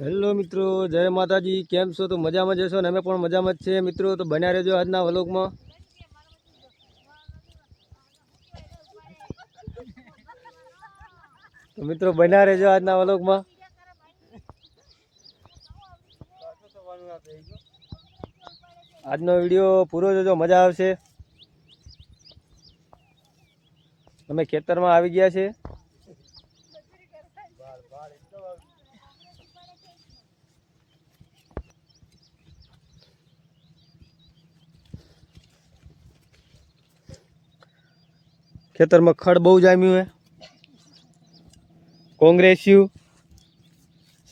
Hello મિત્રો, જય માતાજી। કેમ છો? તો મજામાં જશો ને અમે પણ મજામાં જ છે મિત્રો। તો બન્યા રહેજો આજના વ્લોગમાં। તો મિત્રો બન્યા રહેજો આજના વ્લોગમાં। આજનો વિડીયો પૂરો જોજો, મજા આવશે। અમે ખેતરમાં આવી ગયા છે। खेतर में खड़ बहु जाम्यू है। कोंग्रेसियू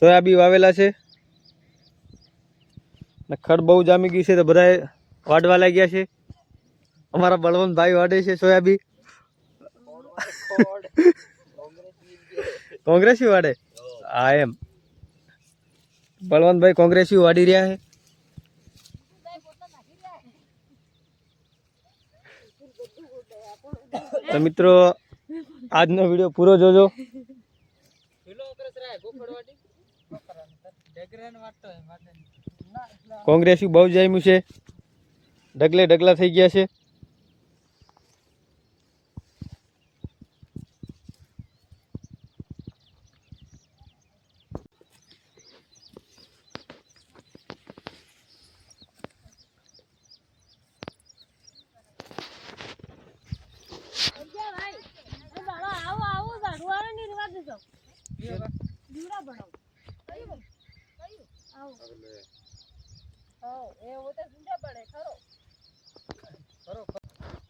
सोयाबीन वावेला है। खड़ बहु जामी गई है तो बधाए वाडवा लग गया है। हमारा बलवंत भाई वाडे से सोयाबीन। कोंग्रेसियू वाडे हाँ एम बलवंत भाई कोंग्रेसियू वाड़ी रहा है। तो मित्रों आज नो वीडियो पूरो जोजो। कांग्रेस बहुत जाम्यू है, डगले डगला थी गया है।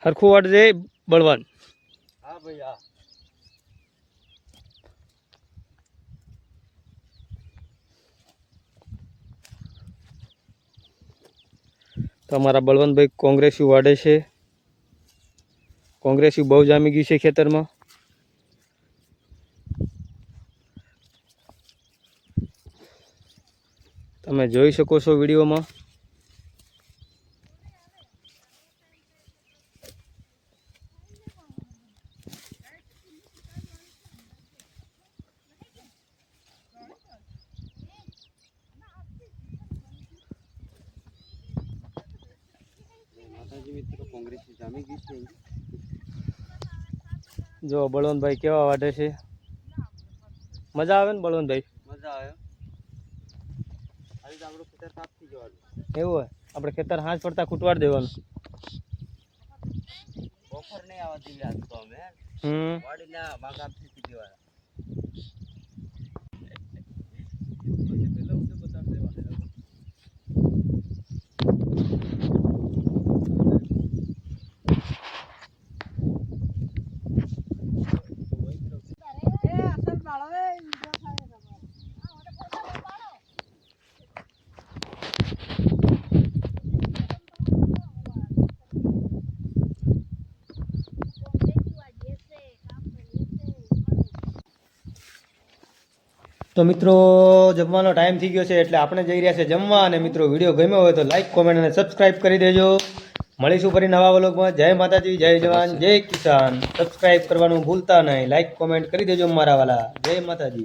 हरखू वाट दे बलवान। हाँ भैया तो हमारा बलवंत भाई कांग्रेसी वाड़े से। कांग्रेसी बहुत जामी गई है खेतर में। તમે જોઈ શકો છો વિડીયોમાં। જો બળવંતભાઈ કેવા વાટે છે, મજા આવે ને બળવંતભાઈ? મજા આવે। એવું હોય આપણે ખેતર હાથ પડતા ખૂટવાડ દેવાનું। બફર નહીં આવતી આજ તો અમે વાડીના ભાગાથી દીધીવાળા। तो मित्रों जमवानो टाइम थी गयो छे एटले आपणे जई रह्या छे जमवा। अने मित्रों विडियो गम्यो होय तो लाइक कमेंट अने सब्सक्राइब करी देजो। मळीशुं फरी नवा व्लॉगमां। जय माताजी, जय जवान, जय किसान। सब्सक्राइब करवानुं भूलता नहीं, लाइक कमेंट करी देजो मारा वाला। जय माताजी।